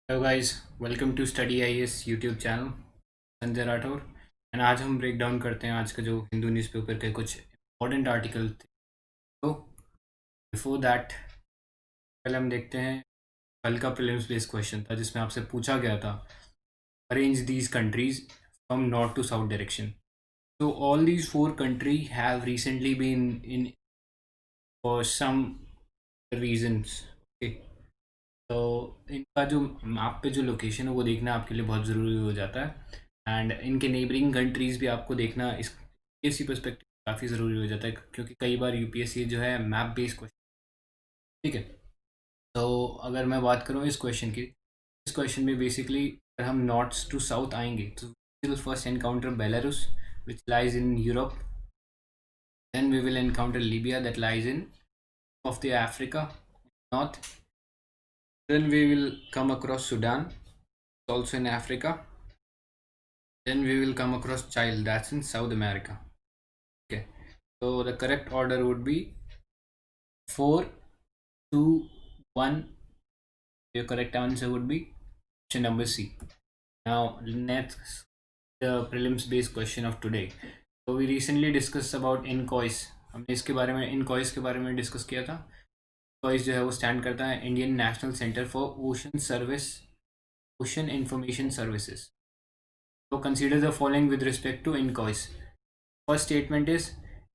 Hello guys, welcome to study IAS YouTube channel. Sanjay Rathore. And आज हम break down करते हैं आज का जो हिंदू न्यूज़पेपर के कुछ इम्पोर्टेंट आर्टिकल थे। तो बिफोर दैट पहले हम देखते हैं कल का प्रीलिम्स बेस्ड क्वेश्चन था जिसमें आपसे पूछा गया था arrange these countries from north to south direction. तो all these four country have recently been in for some reasons. Okay, तो इनका जो मैप पे जो लोकेशन है वो देखना आपके लिए बहुत ज़रूरी हो जाता है। एंड इनके नेबरिंग कंट्रीज़ भी आपको देखना इसी पर्सपेक्टिव काफ़ी ज़रूरी हो जाता है, क्योंकि कई बार यूपीएससी जो है मैप बेस्ड क्वेश्चन। ठीक है, तो अगर मैं बात करूँ इस क्वेश्चन की, इस क्वेश्चन में बेसिकली अगर हम नॉर्थ टू साउथ आएंगे तो will first encounter Belarus which lies in Europe. Then we will encounter Libya that lies in of the Africa north. Then we will come across Sudan, also in Africa. Then we will come across Chile, that's in South America. Okay, so the correct order would be 4, 2, 1. Your correct answer would be option number C. Now, next, the prelims based question of today. So we recently discussed about INCOIS. हमने इसके बारे में INCOIS के बारे में discuss किया था। INCOIS जो है वो स्टैंड करता है Indian national centre for ocean information services. So consider the following with respect to INCOIS. First statement is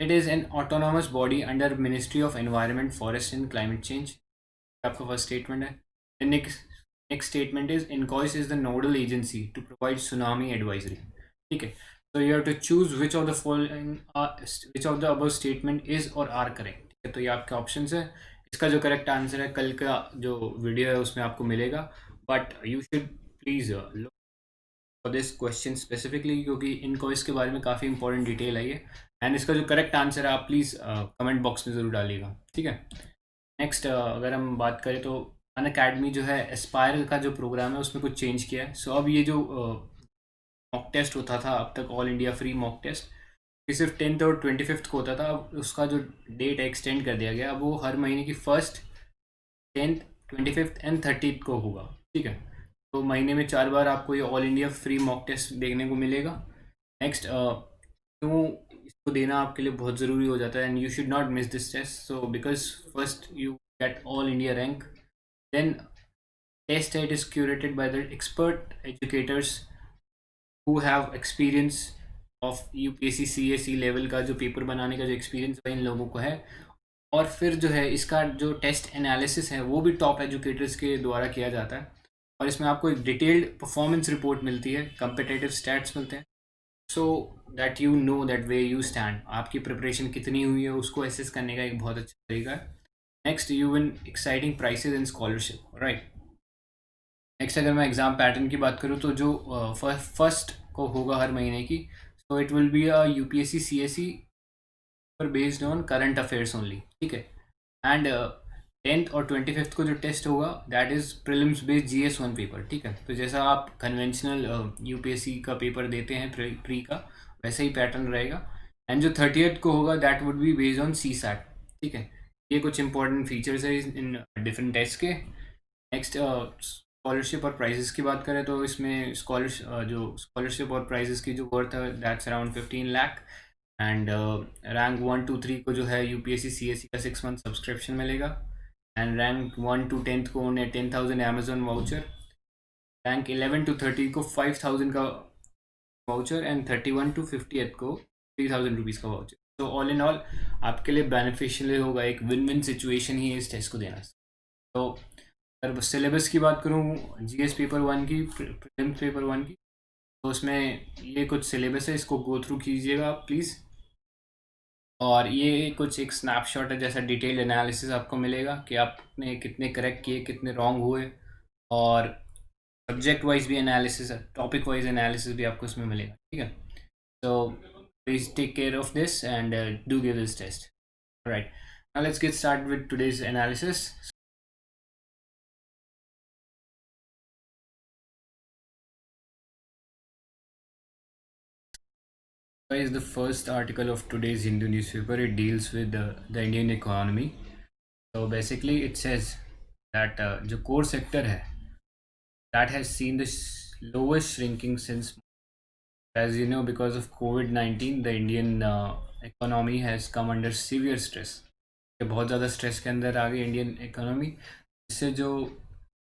it is an autonomous body under Ministry of Environment, Forest and Climate Change. आपका first statement है. The next statement is INCOIS is the nodal agency to provide tsunami advisory. ठीक है. So you have to choose which of the following which of the above statement is or are correct. ठीक है, तो ये आपके options है. इसका जो correct answer है कल का जो वीडियो है उसमें आपको मिलेगा, but you should please look for this question specifically, क्योंकि इनको इसके बारे में काफ़ी इंपॉर्टेंट डिटेल आई है। एंड इसका जो करेक्ट आंसर है आप प्लीज़ कमेंट बॉक्स में ज़रूर डालिएगा। ठीक है, नेक्स्ट अगर हम बात करें तो अन अकेडमी जो है एस्पायर का जो प्रोग्राम है उसमें कुछ चेंज किया है। सो अब ये जो मॉक टेस्ट होता था अब तक, all India free mock test, ये सिर्फ 10th और 25th को होता था। अब उसका जो डेट एक्सटेंड कर दिया गया, अब वो हर महीने की 1st, 10th, 25th and 30th को होगा। ठीक है, तो महीने में 4 बार आपको ये all India free mock test देखने को मिलेगा। नेक्स्ट, क्यों इसको देना आपके लिए बहुत ज़रूरी हो जाता है, and you should not miss this test. So because first you get all India rank, then test that is curated by the expert educators who have experience of UPSC CSE level का जो paper बनाने का जो experience in लोगों को है। और फिर जो है इसका जो टेस्ट एनालिसिस है वो भी टॉप एजुकेटर्स के द्वारा किया जाता है, और इसमें आपको एक डिटेल्ड परफॉर्मेंस रिपोर्ट मिलती है, कंपिटेटिव स्टैट्स मिलते हैं, so that you know that way you stand, आपकी प्रिपरेशन कितनी हुई है उसको एसेस करने का एक बहुत अच्छा तरीका है। Next, you win exciting prices in scholarship. Right, next अगर मैं एग्ज़ाम पैटर्न की बात करूँ तो जो फर्स्ट को होगा हर महीने की, so it will be a UPSC CSE पर based on current affairs only. ठीक है, एंड 10th और 25th को जो टेस्ट होगा that is prelims based GS1 paper. ठीक है, तो जैसा आप कन्वेंशनल यूपीएससी का पेपर देते हैं प्री का, वैसा ही पैटर्न रहेगा। एंड जो 30th को होगा that would be based on CSAT। ठीक है, ये कुछ इंपॉर्टेंट फीचर्स है इन डिफरेंट टेस्ट के। नेक्स्ट, स्कॉलरशिप और प्राइजेस की बात करें तो इसमें स्कॉलरशिप और प्राइजेस की जो वर्थ है that's around 15 lakh. And rank 1 to 3 को जो है यूपीएससी सीएससी का 6 मंथ सब्सक्रिप्शन मिलेगा। एंड रैंक 1 to 10th को उन्हें 10,000 अमेजोन वाउचर। रैंक 11 to 30 को 5,000 का वाउचर। एंड 31 to 50th को 3,000 रुपीज़ का वाउचर। तो ऑल इन ऑल आपके लिए बेनिफिशियल होगा, एक विन विन सिचुएशन ही है इस टेस्ट को देना। तो अगर सिलेबस की बात करूँ जीएस पेपर 1 की, प्रीलिम्स पेपर 1 की, तो उसमें ये कुछ सिलेबस है, इसको गो थ्रू कीजिएगा आप प्लीज़। और ये कुछ एक स्नैपशॉट है, जैसा डिटेल्ड एनालिसिस आपको मिलेगा कि आपने कितने करेक्ट किए, कितने रॉन्ग हुए, और सब्जेक्ट वाइज भी एनालिसिस, टॉपिक वाइज एनालिसिस भी आपको इसमें मिलेगा। ठीक है, so please take care of this and do give this test. All right, now let's get started with today's analysis. Is the first article of today's Hindu newspaper. It deals with the Indian economy. So basically it says that जो core sector है that has seen the lowest shrinking since, as you know, because of COVID-19 the Indian economy has come under severe stress. ये बहुत ज़्यादा stress के अंदर आ गई Indian economy, इससे जो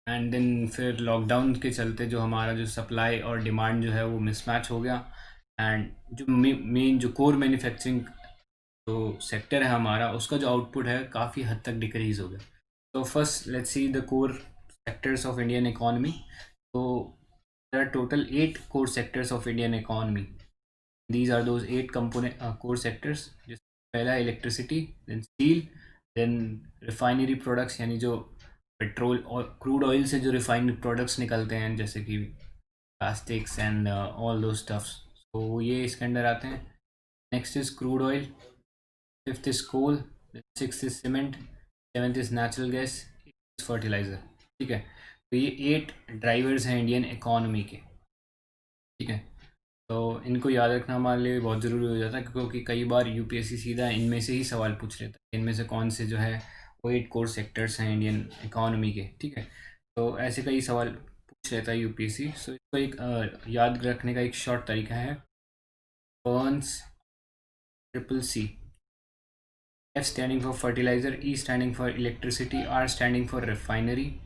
एंड देन फिर लॉकडाउन के चलते जो हमारा जो सप्लाई और डिमांड जो है वो मिसमैच हो गया, एंड जो मेन जो कोर मैन्युफैक्चरिंग जो सेक्टर है हमारा उसका जो आउटपुट है काफ़ी हद तक डिक्रीज हो गया. तो first let's see the core sectors of Indian economy. तो there are total 8 core sectors of Indian economy. These are those 8 component core sectors. जिस पहला electricity, then steel, then refinery products यानी जो पेट्रोल और crude oil से जो refined products निकलते हैं जैसे कि plastics and all those stuffs, तो ये इसके अंदर आते हैं. Next is crude oil, fifth is coal, six is cement, seventh is natural gas, fertiliser. ठीक है, तो ये 8 ड्राइवर्स हैं इंडियन इकोनॉमी के. ठीक है, तो इनको याद रखना हमारे लिए बहुत ज़रूरी हो जाता है क्योंकि कई बार यूपीएससी सीधा इनमें से ही सवाल पूछ लेता है, इनमें से कौन से जो है वो 8 कोर सेक्टर्स हैं इंडियन इकोनॉमी के. ठीक है, तो ऐसे कई सवाल पूछ लेता है यूपीएससी. सो इसको एक याद रखने का एक शॉर्ट तरीका है, burns triple c. F standing for fertilizer, E standing for electricity, R standing for refinery,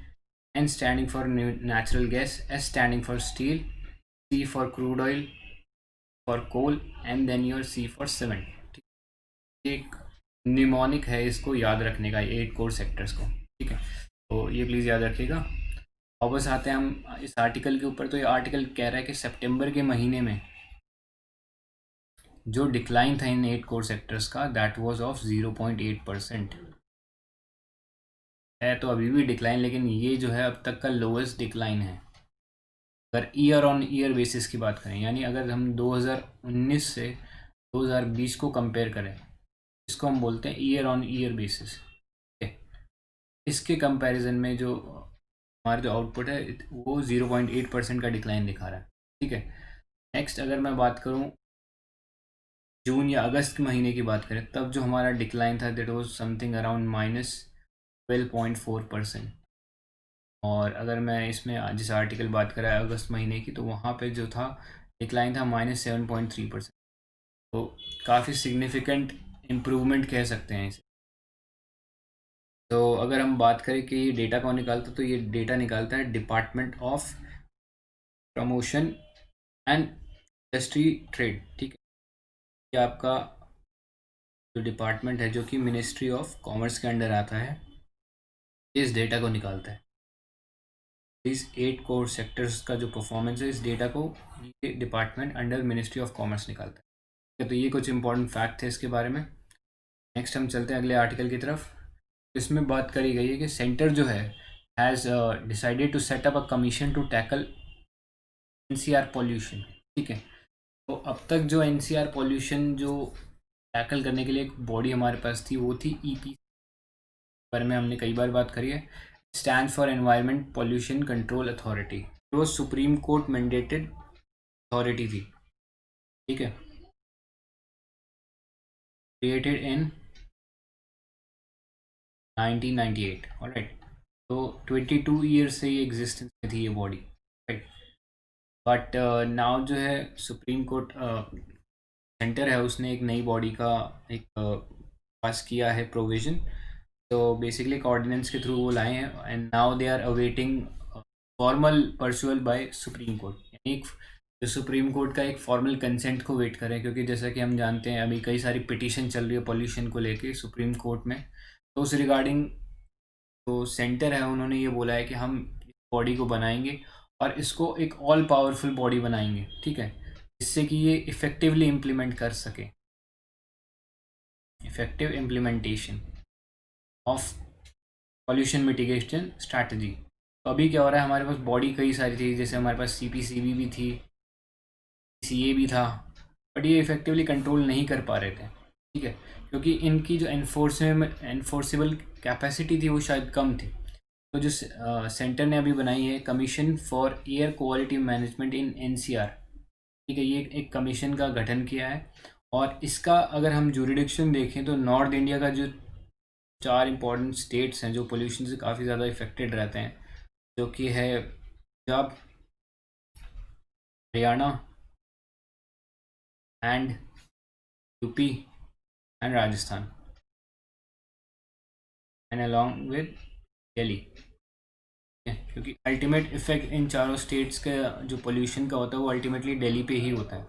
N standing for natural gas, S standing for steel, C for crude oil, for coal, and then your C for cement. एक mnemonic है इसको याद रखने का 8 core sectors को. ठीक है, तो ये प्लीज़ याद रखिएगा. वापस आते हैं हम इस आर्टिकल के ऊपर. तो ये आर्टिकल कह रहा है कि सितंबर के महीने में जो डिक्लाइन था इन 8 कोर सेक्टर्स का दैट वाज ऑफ 0.8% है. तो अभी भी डिक्लाइन, लेकिन ये जो है अब तक का लोवेस्ट डिक्लाइन है अगर ईयर ऑन ईयर बेसिस की बात करें. यानी अगर हम 2019 से 2020 को कंपेयर करें, इसको हम बोलते हैं ईयर ऑन ईयर बेसिस. इसके कंपैरिजन में जो हमारा जो आउटपुट है वो 0.8% का डिक्लाइन दिखा रहा है. ठीक है, नेक्स्ट अगर मैं बात करूं जून या अगस्त के महीने की बात करें, तब जो हमारा डिक्लाइन था दैट वाज समथिंग अराउंड -12.4%. और अगर मैं इसमें जिस आर्टिकल बात कर रहा है अगस्त महीने की, तो वहाँ पे जो था डिक्लाइन था -7.3%. तो काफ़ी सिग्निफिकेंट इम्प्रूवमेंट कह सकते हैं इसे. तो अगर हम बात करें कि ये डेटा कौन निकालता है, तो ये डेटा निकालता है department of promotion and industry trade. ठीक है, ये आपका जो डिपार्टमेंट है जो कि मिनिस्ट्री ऑफ कॉमर्स के अंडर आता है, इस डेटा को निकालता है. इस 8 कोर सेक्टर्स का जो परफॉर्मेंस है, इस डेटा को ये department under ministry of commerce निकालता है. तो ये कुछ इंपॉर्टेंट फैक्ट थे इसके बारे में. नेक्स्ट हम चलते हैं अगले आर्टिकल की तरफ. इसमें बात करी गई है कि सेंटर जो है has decided to set up a commission to tackle NCR pollution. ठीक है, तो अब तक जो एनसीआर पॉल्यूशन जो टैकल करने के लिए एक बॉडी हमारे पास थी वो थी ईपी, बारे में हमने कई बार बात करी है. Stand for environment pollution control authority. वो सुप्रीम कोर्ट मैंडेटेड अथॉरिटी थी. ठीक है, क्रिएटेड इन 1998. ऑलराइट, तो 22 ईयर्स से ये एग्जिस्टेंस में थी ये बॉडी. राइट, बट नाउ जो है सुप्रीम कोर्ट सेंटर है उसने एक नई बॉडी का एक पास किया है प्रोविज़न. तो बेसिकली एक ऑर्डिनेंस के थ्रू वो लाए हैं and now they are awaiting formal perusal by Supreme Court. यानी एक जो सुप्रीम कोर्ट का एक फॉर्मल कंसेंट को वेट करें, क्योंकि जैसा कि हम जानते हैं अभी कई सारी पिटीशन चल रही है पॉल्यूशन को लेके सुप्रीम कोर्ट में. तो उस रिगार्डिंग जो सेंटर है उन्होंने ये बोला है कि हम इस बॉडी को बनाएंगे और इसको एक ऑल पावरफुल बॉडी बनाएंगे. ठीक है, जिससे कि ये इफ़ेक्टिवली इम्प्लीमेंट कर सके, effective implementation of pollution mitigation strategy. तो अभी क्या हो रहा है, हमारे पास बॉडी कई सारी थी, जैसे हमारे पास सीपीसीबी भी थी, सीए भी था, बट ये इफ़ेक्टिवली कंट्रोल नहीं कर पा रहे थे. ठीक है, क्योंकि इनकी जो एनफोर्सेबल कैपेसिटी थी वो शायद कम थी. तो जो सेंटर ने अभी बनाई है commission for air quality management in NCR. ठीक है, ये एक कमीशन का गठन किया है और इसका अगर हम जुरिडिक्शन देखें तो नॉर्थ इंडिया का जो 4 इंपॉर्टेंट स्टेट्स हैं जो पोल्यूशन से काफ़ी ज़्यादा इफेक्टेड रहते हैं, जो कि है Punjab, Haryana and UP and Rajasthan and along with Delhi. क्योंकि अल्टीमेट इफेक्ट इन चारों स्टेट्स का जो पोल्यूशन का होता है वो अल्टीमेटली दिल्ली पे ही होता है।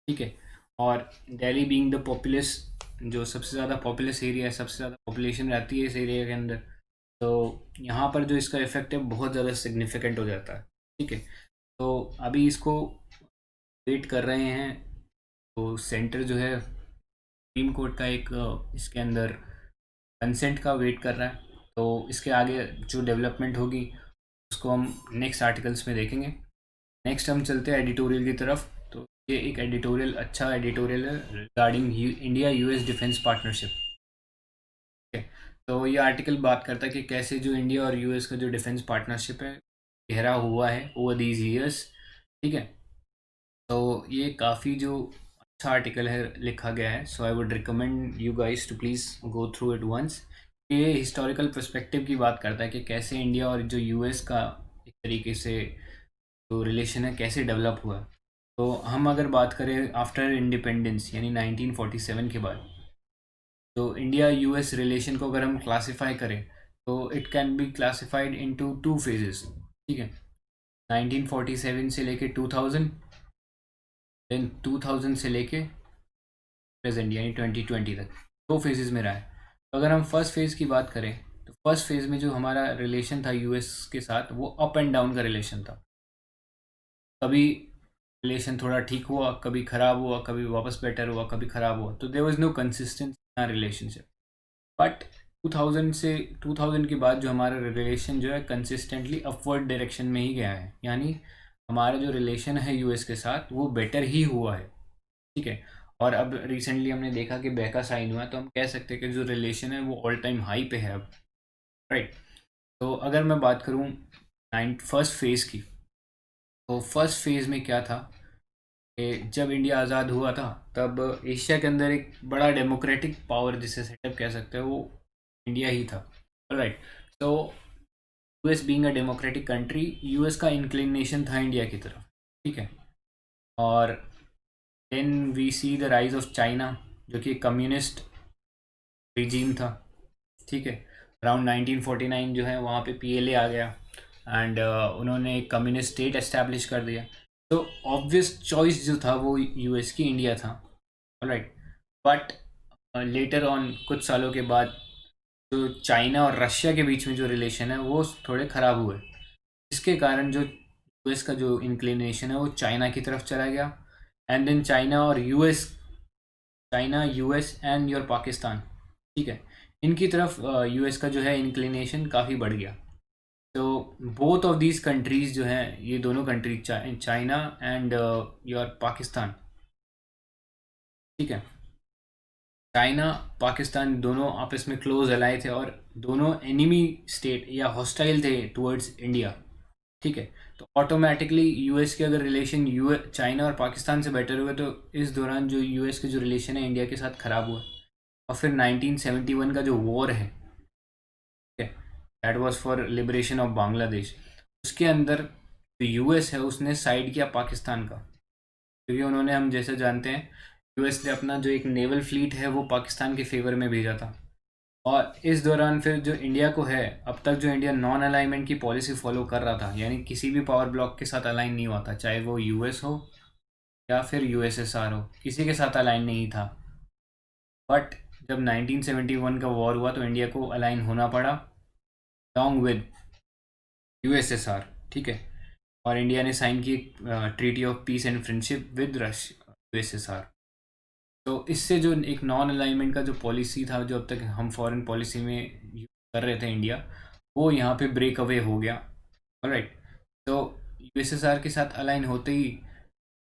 ठीक है। और दिल्ली बीइंग द पॉपुलस, जो सबसे ज़्यादा पॉपुलस एरिया है, सबसे ज़्यादा पॉपुलेशन रहती है इस एरिया के अंदर, तो यहाँ पर जो इसका इफेक्ट है बहुत ज़्यादा सिग्निफिकेंट हो जाता है। ठीक है। तो अभी इसको वेट कर रहे हैं, तो सेंटर जो है सुप्रीम कोर्ट का एक इसके अंदर कंसेंट का वेट कर रहा है। तो इसके आगे जो डेवलपमेंट होगी उसको हम नेक्स्ट आर्टिकल्स में देखेंगे। नेक्स्ट हम चलते हैं एडिटोरियल की तरफ। तो ये एक एडिटोरियल, अच्छा एडिटोरियल है regarding India US defence partnership. ठीक है। तो ये आर्टिकल बात करता है कि कैसे जो इंडिया और यूएस का जो डिफेंस पार्टनरशिप है गहरा हुआ है ओवर दीज ईयर्स। ठीक है। तो ये काफ़ी जो अच्छा आर्टिकल है लिखा गया है, so I would recommend you guys to please go through it once. ये हिस्टोरिकल पर्सपेक्टिव की बात करता है कि कैसे इंडिया और जो यूएस का एक तरीके से जो रिलेशन है कैसे डेवलप हुआ। तो हम अगर बात करें आफ्टर इंडिपेंडेंस यानी 1947 के बाद, तो इंडिया यूएस रिलेशन को अगर हम क्लासिफाई करें तो it can be classified into two phases. ठीक है। 1947 से लेके 2000, देन 2000 से लेके प्रेजेंट यानी 2020 तक, दो फेजेस में रहा है। तो अगर हम फर्स्ट फेज़ की बात करें तो फर्स्ट फेज़ में जो हमारा रिलेशन था यूएस के साथ वो अप एंड डाउन का रिलेशन था। कभी रिलेशन थोड़ा ठीक हुआ, कभी ख़राब हुआ, कभी वापस बेटर हुआ, कभी ख़राब हुआ, तो there was no consistency in relationship. But 2000 से 2000 के बाद जो हमारा रिलेशन जो है कंसिस्टेंटली अपवर्ड डायरेक्शन में ही गया है, यानी हमारा जो रिलेशन है यूएस के साथ वो बेटर ही हुआ है। ठीक है। और अब रिसेंटली हमने देखा कि बैका साइन हुआ, तो हम कह सकते हैं कि जो रिलेशन है वो ऑल टाइम हाई पे है अब। राइट। तो अगर मैं बात करूँ फर्स्ट फेज़ की, तो फर्स्ट फेज़ में क्या था कि जब इंडिया आज़ाद हुआ था तब एशिया के अंदर एक बड़ा डेमोक्रेटिक पावर जिसे सेटअप कह सकते हैं वो इंडिया ही था। राइट। तो US being a democratic country, US का इंक्लिनेशन था इंडिया की तरफ। ठीक है। और then we see the rise of China, जो कि कम्युनिस्ट रिजीम था। ठीक है। अराउंड 1949 जो है वहाँ पे पीएलए आ गया एंड उन्होंने एक कम्युनिस्ट स्टेट एस्टैब्लिश कर दिया। तो ऑब्वियस चॉइस जो था वो यूएस की इंडिया था। राइट। बट लेटर ऑन कुछ सालों के बाद जो चाइना और रशिया के बीच में जो रिलेशन है वो थोड़े ख़राब हुए, जिसके कारण जो यूएस का जो इंक्लिनेशन है वो चाइना की तरफ चला गया। And then China US and your Pakistan, ठीक है, इनकी तरफ यूएस का जो है इंक्लिनेशन काफ़ी बढ़ गया। तो बोथ ऑफ दीज कंट्रीज़ जो हैं, ये दोनों country China and your Pakistan, ठीक है, चाइना पाकिस्तान दोनों आपस में क्लोज अलाइ थे और दोनों एनिमी स्टेट या हॉस्टाइल थे टुवर्ड्स इंडिया। ठीक है। तो ऑटोमेटिकली यूएस के अगर रिलेशन चाइना और पाकिस्तान से बेटर हुए तो इस दौरान जो यूएस के जो रिलेशन है इंडिया के साथ ख़राब हुआ। और फिर 1971 का जो वॉर है, ठीक है, that was for liberation of Bangladesh, उसके अंदर जो यूएस है उसने साइड किया पाकिस्तान का, क्योंकि उन्होंने, हम जैसे जानते हैं, यूएस ने अपना जो एक नेवल फ्लीट है वो पाकिस्तान के फेवर में भेजा था। और इस दौरान फिर जो इंडिया को है, अब तक जो इंडिया नॉन अलाइनमेंट की पॉलिसी फॉलो कर रहा था, यानी किसी भी पावर ब्लॉक के साथ अलाइन नहीं हुआ था, चाहे वो यूएस हो या फिर यूएसएसआर हो, किसी के साथ अलाइन नहीं था। बट जब 1971 का वॉर हुआ तो इंडिया को अलाइन होना पड़ा लॉन्ग विद यूएसएसआर। ठीक है। और इंडिया ने साइन की treaty of peace and friendship with USSR. तो इससे जो एक नॉन अलाइनमेंट का जो पॉलिसी था, जो अब तक हम फॉरेन पॉलिसी में यूज कर रहे थे इंडिया, वो यहाँ पे ब्रेक अवे हो गया। राइट। तो यूएसएसआर के साथ अलाइन होते ही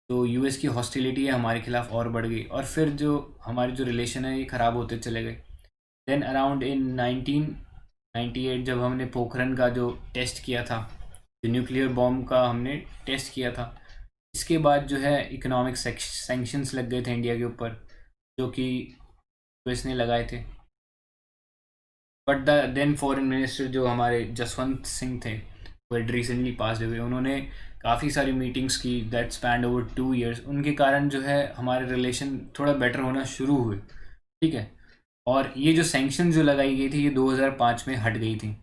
तो यूएस की हॉस्टिलिटी है हमारे खिलाफ और बढ़ गई, और फिर जो हमारे जो रिलेशन है ये ख़राब होते चले गए। देन अराउंड इन 1998 जब हमने पोखरन का जो टेस्ट किया था, जो न्यूक्लियर बॉम्ब का हमने टेस्ट किया था, इसके बाद जो है इकोनॉमिक सैंक्शंस लग गए थे इंडिया के ऊपर, जो कि यूएस ने लगाए थे। But the then foreign minister जो हमारे जसवंत सिंह थे, had recently passed away, उन्होंने काफ़ी सारी मीटिंग्स की दैट स्पैंड ओवर 2 years। उनके कारण जो है हमारे रिलेशन थोड़ा बेटर होना शुरू हुए, ठीक है। और ये जो सैंक्शन जो लगाई गई थी ये 2005 में हट गई थी,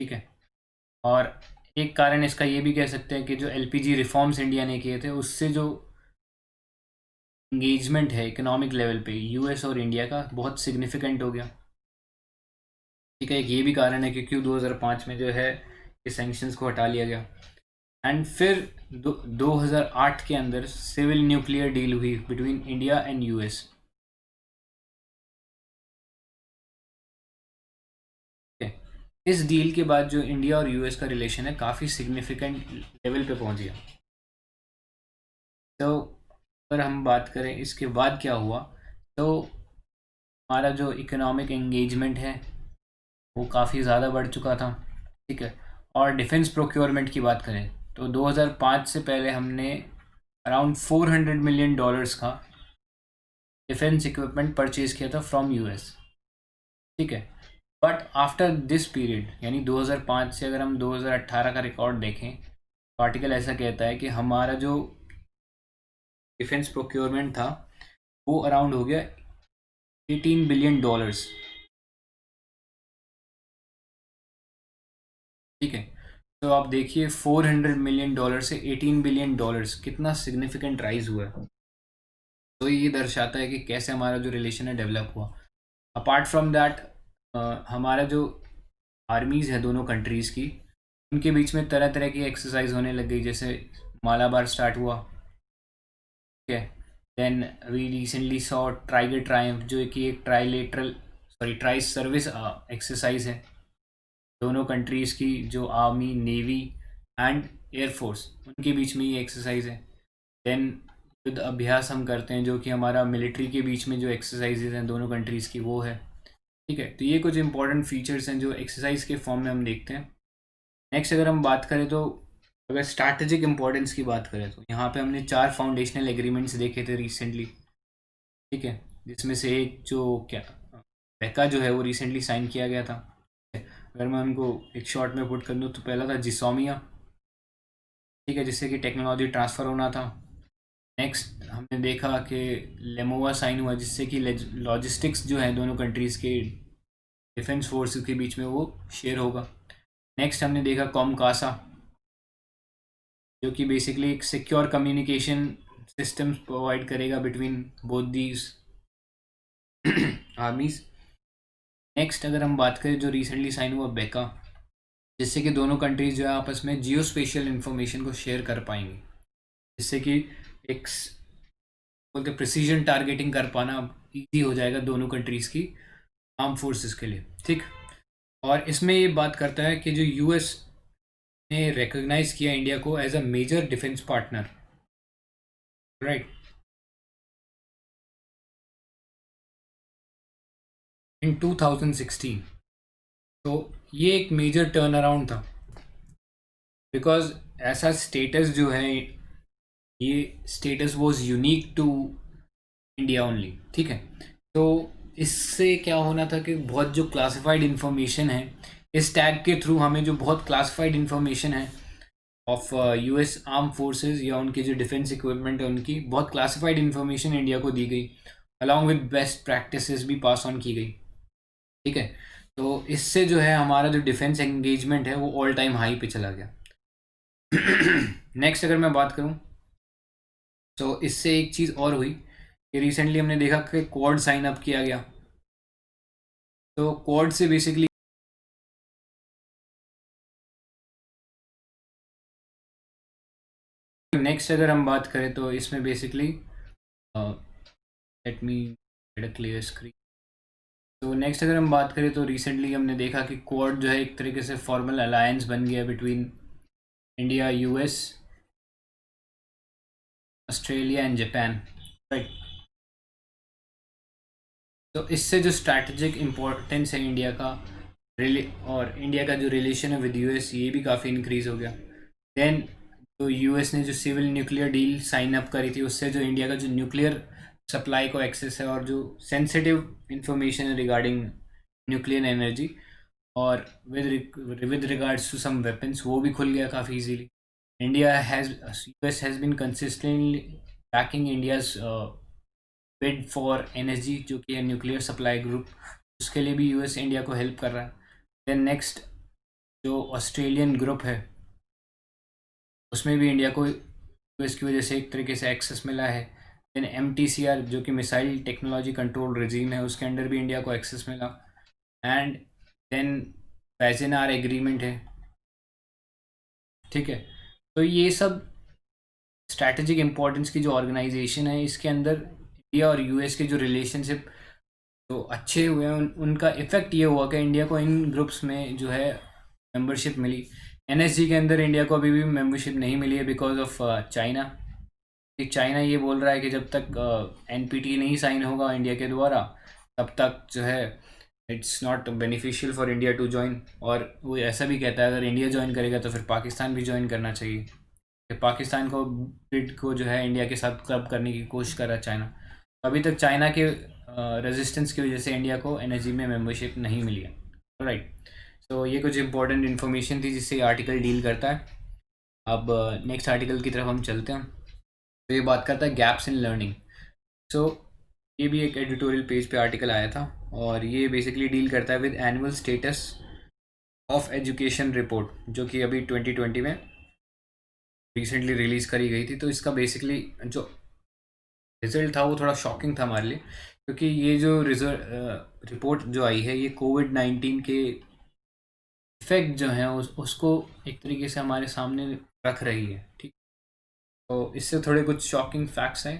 ठीक है। और एक कारण इसका ये भी कह सकते हैं कि जो एलपीजी रिफॉर्म्स इंडिया ने किए थे उससे जो इंगेजमेंट है इकोनॉमिक लेवल पे यूएस और इंडिया का बहुत सिग्निफिकेंट हो गया, ठीक है। एक ये भी कारण है कि क्यों 2005 में जो है ये सैंक्शंस को हटा लिया गया। एंड फिर 2008 के अंदर सिविल न्यूक्लियर डील हुई बिटवीन इंडिया एंड यूएस, इस डील के बाद जो इंडिया और यूएस का रिलेशन है काफ़ी सिग्निफिकेंट लेवल पे पहुंच गया। तो अगर हम बात करें इसके बाद क्या हुआ, तो हमारा जो इकोनॉमिक एंगेजमेंट है वो काफ़ी ज़्यादा बढ़ चुका था, ठीक है। और डिफेंस प्रोक्योरमेंट की बात करें तो 2005 से पहले हमने अराउंड $400 million का डिफेंस इक्विपमेंट परचेज किया था फ्रॉम यूएस, ठीक है। बट आफ्टर दिस पीरियड यानी 2005 से अगर हम 2018 का रिकॉर्ड देखें तो आर्टिकल ऐसा कहता है कि हमारा जो डिफेंस प्रोक्योरमेंट था वो अराउंड हो गया $18 billion, ठीक है। तो आप देखिए $400 million से $18 billion कितना सिग्निफिकेंट राइज हुआ है। तो ये दर्शाता है कि कैसे हमारा जो रिलेशन है डेवलप हुआ। अपार्ट फ्रॉम दैट हमारा जो आर्मीज़ है दोनों कंट्रीज़ की उनके बीच में तरह तरह की एक्सरसाइज होने लग गई, जैसे मालाबार स्टार्ट हुआ, ठीक है। Then we recently saw tiger triumph जो कि एक ट्राई सर्विस एक्सरसाइज है दोनों कंट्रीज़ की, जो आर्मी नेवी एंड एयरफोर्स उनके बीच में ये एक्सरसाइज है। देन युद्ध अभ्यास हम करते हैं जो कि हमारा मिलिट्री के बीच में जो एक्सरसाइजेज हैं दोनों कंट्रीज़ की वो है, ठीक है। तो ये कुछ इंपॉर्टेंट फीचर्स हैं जो एक्सरसाइज के फॉर्म में हम देखते हैं। नेक्स्ट अगर हम बात करें तो अगर स्ट्रैटेजिक इंपॉर्टेंस की बात करें तो यहाँ पे हमने 4 फाउंडेशनल एग्रीमेंट्स देखे थे रिसेंटली, ठीक है। जिसमें से एक जो क्या बेका जो है वो रिसेंटली साइन किया गया था। अगर मैं उनको एक शॉर्ट में पुट कर दूँ तो पहला था जिसोमिया, ठीक है, जिससे कि टेक्नोलॉजी ट्रांसफ़र होना था। नेक्स्ट हमने देखा कि लेमोवा साइन हुआ जिससे कि लॉजिस्टिक्स जो है दोनों कंट्रीज़ के डिफेंस फोर्स के बीच में वो शेयर होगा। नेक्स्ट हमने देखा कॉमकासा जो कि बेसिकली एक सिक्योर कम्युनिकेशन सिस्टम्स प्रोवाइड करेगा बिटवीन बोथ दीज आर्मीज। नेक्स्ट अगर हम बात करें जो रिसेंटली साइन हुआ बेका, जिससे कि दोनों कंट्रीज जो है आपस में जियो स्पेशियल इंफॉर्मेशन को शेयर कर पाएंगे, जिससे कि एक बोलते प्रिसीजन टारगेटिंग कर पाना ईजी हो जाएगा दोनों कंट्रीज़ की आर्म फोर्सेस के लिए, ठीक। और इसमें ये बात करता है कि जो यूएस ने रिकॉग्नाइज किया इंडिया को as a major defence partner, right, in 2016। तो ये एक मेजर टर्न अराउंड था बिकॉज ऐसा स्टेटस जो है ये status was unique to India only, ठीक है। तो इससे क्या होना था कि बहुत जो क्लासिफाइड इंफॉर्मेशन है इस टैग के थ्रू हमें जो बहुत क्लासिफाइड इंफॉर्मेशन है ऑफ यूएस आर्म फोर्सेस या उनके जो डिफेंस इक्विपमेंट है उनकी बहुत क्लासिफाइड इंफॉर्मेशन इंडिया को दी गई, अलॉन्ग विद बेस्ट प्रैक्टिसेस भी पास ऑन की गई, ठीक है। तो इससे जो है हमारा जो डिफेंस एंगेजमेंट है वो ऑल टाइम हाई पे चला गया। नेक्स्ट अगर मैं बात करूं तो इससे एक चीज़ और हुई कि रिसेंटली हमने देखा कि क्वाड साइन अप किया गया। तो क्वाड से बेसिकली नेक्स्ट अगर हम बात करें तो इसमें basically let me get a clear screen. तो नेक्स्ट अगर हम बात करें तो रिसेंटली हमने देखा कि क्वाड जो है एक तरीके से फॉर्मल अलायंस बन गया between India, US, Australia and Japan, right. तो इससे जो स्ट्रैटेजिक इम्पोर्टेंस है इंडिया का और इंडिया का जो रिलेशन है विद यूएस ये भी काफ़ी इंक्रीज़ हो गया। देन तो यूएस ने जो civil nuclear deal sign up करी थी उससे जो इंडिया का जो न्यूक्लियर सप्लाई को एक्सेस है और जो सेंसिटिव इंफॉर्मेशन है रिगार्डिंग न्यूक्लियर एनर्जी और with regards to some weapons वो भी खुल गया काफ़ी easily. India has US has been consistently backing India's bid for NSG जो कि है न्यूक्लियर सप्लाई ग्रुप. उसके लिए भी यूएस इंडिया को हेल्प कर रहा है. देन नेक्स्ट जो ऑस्ट्रेलियन ग्रुप है उसमें भी इंडिया को यूएस की वजह से एक तरीके से एक्सेस मिला है. देन एमटीसीआर जो कि मिसाइल टेक्नोलॉजी कंट्रोल रिजीम है उसके अंडर भी इंडिया को एक्सेस मिला. एंड देन पैसेनार एग्रीमेंट है. ठीक है, तो ये सब स्ट्रैटेजिक इंपॉर्टेंस की जो ऑर्गेनाइजेशन है इसके अंदर इंडिया और यूएस के जो रिलेशनशिप जो अच्छे हुए हैं उनका इफेक्ट ये हुआ कि इंडिया को इन ग्रुप्स में जो है मेंबरशिप मिली. एनएसजी के अंदर इंडिया को अभी भी मेंबरशिप नहीं मिली है बिकॉज ऑफ चाइना. चाइना ये बोल रहा है कि जब तक एनपीटी नहीं साइन होगा इंडिया के द्वारा तब तक जो है it's not beneficial for India to join. और वो ऐसा भी कहता है अगर इंडिया ज्वाइन करेगा तो फिर पाकिस्तान भी ज्वाइन करना चाहिए. कि पाकिस्तान को ब्रिड को जो है इंडिया के साथ क्लब करने की कोशिश कर रहा है चाइना. अभी तक चाइना के रेजिस्टेंस की वजह से इंडिया को एनएसजी में मेंबरशिप नहीं मिली है. राइट, तो ये कुछ इंपॉर्टेंट इन्फॉर्मेशन थी जिससे ये आर्टिकल डील करता है. अब नेक्स्ट आर्टिकल की तरफ हम चलते हैं. तो ये बात करता है गैप्स इन लर्निंग. सो ये भी एक एडिटोरियल पेज पे आर्टिकल आया था और ये बेसिकली डील करता है with annual status of education report जो कि अभी 2020 में रिसेंटली रिलीज़ करी गई थी. तो इसका बेसिकली जो रिज़ल्ट था वो थोड़ा शॉकिंग था हमारे लिए क्योंकि ये जो रिपोर्ट जो आई है ये कोविड-19 के इफ़ेक्ट जो हैं उसको एक तरीके से हमारे सामने रख रही है. ठीक, तो इससे थोड़े कुछ शॉकिंग फैक्ट्स हैं.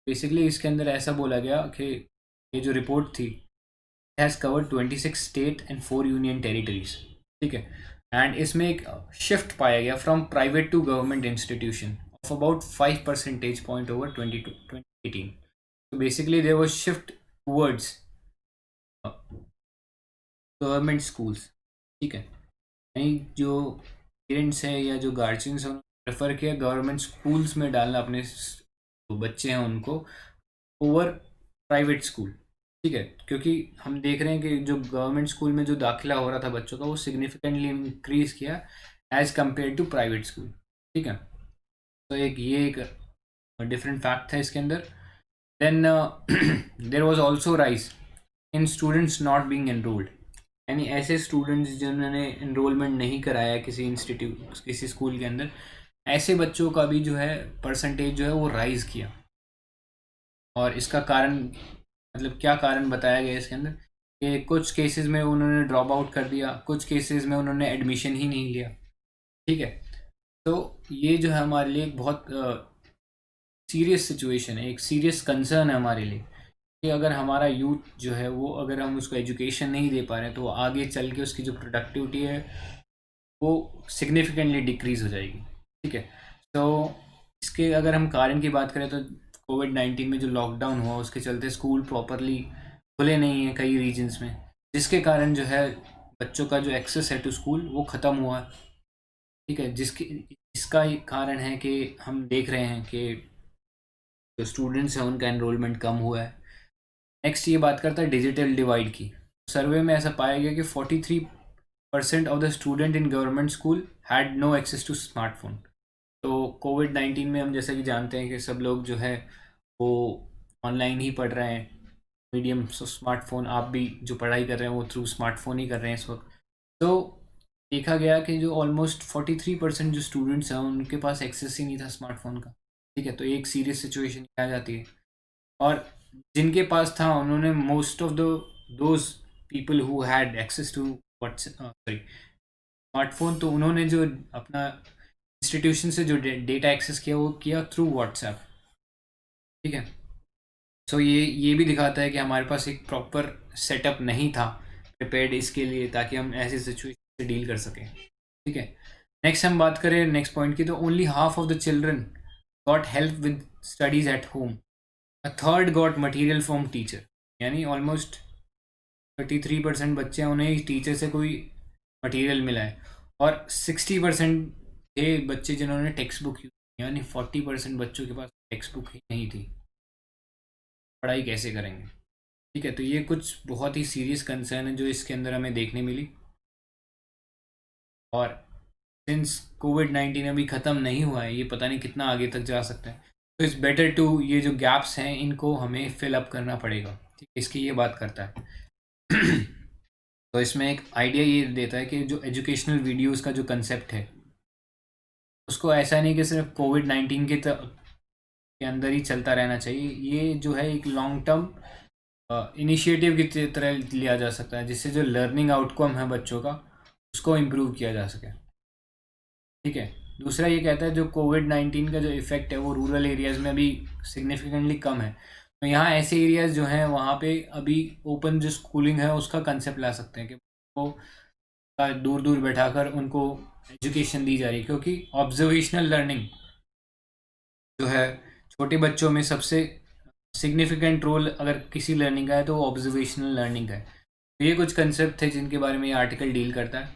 बेसिकली इसके अंदर ऐसा बोला गया कि ये जो रिपोर्ट थी has covered 26 state and 4 union territories. ठीक है, एंड इसमें एक शिफ्ट पाया गया from private to government institution of about 5 percentage point over 2018. तो basically there was shift towards government schools. ठीक है, यानी जो पेरेंट्स हैं या जो गार्जियंस हैं उन्होंने प्रेफर किया गवर्नमेंट स्कूल्स में डालना अपने जो बच्चे हैं उनको ओवर प्राइवेट स्कूल. ठीक है, क्योंकि हम देख रहे हैं कि जो गवर्नमेंट स्कूल में जो दाखिला हो रहा था बच्चों का वो सिग्निफिकेंटली इंक्रीज किया as compared to private school. ठीक है, तो ये एक डिफरेंट फैक्ट था इसके अंदर. Then there was also rise in students not being enrolled. यानी ऐसे स्टूडेंट्स जिन्होंने एनरोलमेंट नहीं कराया किसी इंस्टीट्यूट किसी स्कूल के अंदर ऐसे बच्चों का भी जो है परसेंटेज जो है वो राइज किया. और इसका कारण मतलब क्या कारण बताया गया इसके अंदर कि कुछ केसेस में उन्होंने ड्रॉप आउट कर दिया, कुछ केसेस में उन्होंने एडमिशन ही नहीं लिया. ठीक है, तो ये जो है हमारे लिए एक बहुत सीरियस सिचुएशन है, एक सीरियस कंसर्न है हमारे लिए कि अगर हमारा यूथ जो है वो अगर हम उसको एजुकेशन नहीं दे पा रहे हैं तो आगे चल के उसकी जो प्रोडक्टिविटी है वो सिग्निफिकेंटली डिक्रीज़ हो जाएगी. ठीक है, तो इसके अगर हम कारण की बात करें तो कोविड-19 में जो लॉकडाउन हुआ उसके चलते स्कूल प्रॉपरली खुले नहीं हैं कई रीजन्स में जिसके कारण जो है बच्चों का जो एक्सेस है टू स्कूल वो ख़त्म हुआ. ठीक है, जिसके इसका कारण है कि हम देख रहे हैं कि जो स्टूडेंट्स हैं उनका एनरोलमेंट कम हुआ है. नेक्स्ट ये बात करता है डिजिटल डिवाइड की. सर्वे में ऐसा पाया गया कि 43% of the student in government school had no access to smartphone. तो कोविड-19 में हम जैसा कि जानते हैं कि सब लोग जो है वो ऑनलाइन ही पढ़ रहे हैं. मीडियम स्मार्टफोन, आप भी जो पढ़ाई कर रहे हैं वो थ्रू स्मार्टफोन ही कर रहे हैं इस वक्त. तो देखा गया कि जो ऑलमोस्ट 43% जो स्टूडेंट्स हैं उनके पास एक्सेस ही नहीं था स्मार्टफोन का. ठीक है, तो एक सीरियस सिचुएशन आ जाती है. और जिनके पास था उन्होंने most of the those people who had access to sorry smartphone तो उन्होंने जो अपना इंस्टीट्यूशन से जो डेटा एक्सेस किया वो किया थ्रू व्हाट्सएप. ठीक है, सो ये भी दिखाता है कि हमारे पास एक प्रॉपर सेटअप नहीं था प्रिपेयर्ड इसके लिए ताकि हम ऐसी सिचुएशन से डील कर सकें. ठीक है, नेक्स्ट हम बात करें नेक्स्ट पॉइंट की. तो only half of the children got help with studies at home. A third got material from teacher. यानी ऑलमोस्ट 33% बच्चे हैं उन्हें टीचर से कोई मटेरियल मिला है. और 60% थे बच्चे जिन्होंने टेक्स्ट बुक यूज, यानी 40% बच्चों के पास टेक्स्ट बुक ही नहीं थी. पढ़ाई कैसे करेंगे. ठीक है, तो ये कुछ बहुत ही सीरियस कंसर्न है जो इसके अंदर हमें देखने मिली. और सिंस कोविड-19 अभी ख़त्म नहीं हुआ है, ये पता नहीं कितना आगे तक जा सकता है, तो इट्स बेटर टू ये जो गैप्स हैं इनको हमें फिल अप करना पड़ेगा, ठीक, इसकी ये बात करता है। तो इसमें एक आइडिया ये देता है कि जो एजुकेशनल वीडियोस का जो कंसेप्ट है उसको ऐसा नहीं कि सिर्फ कोविड-19 के अंदर ही चलता रहना चाहिए, ये जो है एक लॉन्ग टर्म इनिशिएटिव की तरह लिया जा सकता है, जिससे जो लर्निंग आउटकम है बच्चों का उसको इम्प्रूव किया जा सके, ठीक है। दूसरा ये कहता है जो कोविड-19 का जो इफ़ेक्ट है वो रूरल एरियाज़ में अभी सिग्निफिकेंटली कम है, तो यहाँ ऐसे एरियाज़ जो हैं वहाँ पे अभी ओपन जो स्कूलिंग है उसका कंसेप्ट ला सकते हैं कि वो दूर दूर बैठाकर उनको एजुकेशन दी जा रही है, क्योंकि ऑब्जर्वेशनल लर्निंग जो है छोटे बच्चों में सबसे सिग्निफिकेंट रोल अगर किसी लर्निंग का है तो वो ऑब्जर्वेशनल लर्निंग का है। तो ये कुछ कंसेप्ट थे जिनके बारे में ये आर्टिकल डील करता है।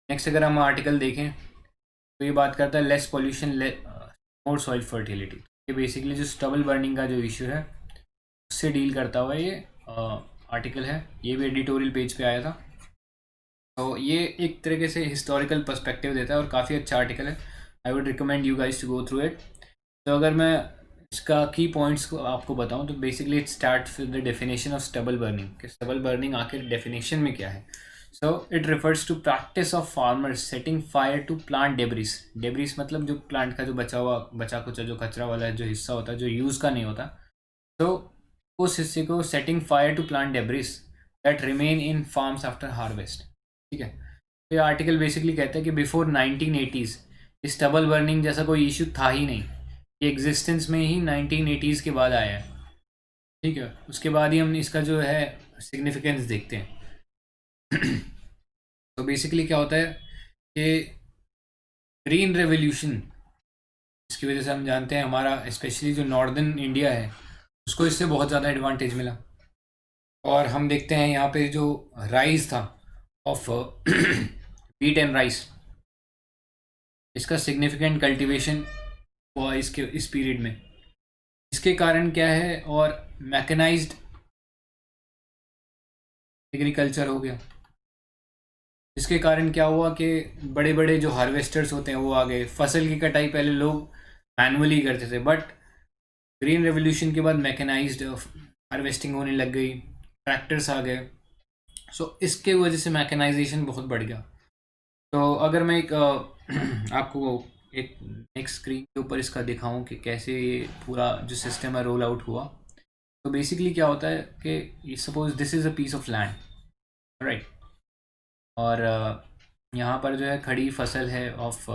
नेक्स्ट अगर हम आर्टिकल देखें तो ये बात करता है लेस पॉल्यूशन मोर सॉइल फर्टिलिटी। ये बेसिकली जो स्टबल बर्निंग का जो इशू है उससे डील करता हुआ ये आर्टिकल है, ये भी एडिटोरियल पेज पे आया था। तो ये एक तरीके से हिस्टोरिकल पर्सपेक्टिव देता है और काफ़ी अच्छा आर्टिकल है। I would recommend you guys to go through it. तो अगर मैं इसका की पॉइंट्स को आपको बताऊं तो basically it start with the definition of stubble burning, कि स्टबल बर्निंग आखिर डेफिनेशन में क्या है। So it refers to practice of farmers setting fire to plant debris. Debris मतलब जो प्लांट का जो बचा कुचा जो कचरा वाला जो हिस्सा होता है जो यूज़ का नहीं होता, तो उस हिस्से को setting fire to plant debris that remain in farms after harvest, ठीक है। तो ये आर्टिकल बेसिकली कहता है कि बिफोर 1980s स्टबल बर्निंग जैसा कोई इशू था ही नहीं, ये एग्जिस्टेंस में ही 1980s के बाद आया है, ठीक है। उसके बाद ही हम इसका जो है सिग्निफिकेंस देखते हैं। तो बेसिकली क्या होता है कि ग्रीन रेवोल्यूशन, इसकी वजह से हम जानते हैं हमारा स्पेशली जो नॉर्दर्न इंडिया है उसको इससे बहुत ज़्यादा एडवांटेज मिला। और हम देखते हैं यहाँ पे जो राइस था ऑफ व्हीट एंड राइस, इसका सिग्निफिकेंट कल्टीवेशन हुआ इस पीरियड में। इसके कारण क्या है, और मैकेनाइज्ड एग्रीकल्चर हो गया, इसके कारण क्या हुआ कि बड़े बड़े जो हार्वेस्टर्स होते हैं वो आ गए। फसल की कटाई पहले लोग मैनुअली करते थे, बट ग्रीन रेवोल्यूशन के बाद मैकेनाइज्ड हार्वेस्टिंग होने लग गई, ट्रैक्टर्स आ गए। सो इसके वजह से मैकेनाइजेशन बहुत बढ़ गया। तो अगर मैं एक आपको एक नेक्स्ट स्क्रीन के ऊपर इसका दिखाऊं कि कैसे ये पूरा जो सिस्टम है रोल आउट हुआ, तो बेसिकली क्या होता है कि suppose this is a piece of land, right, और यहाँ पर जो है खड़ी फसल है ऑफ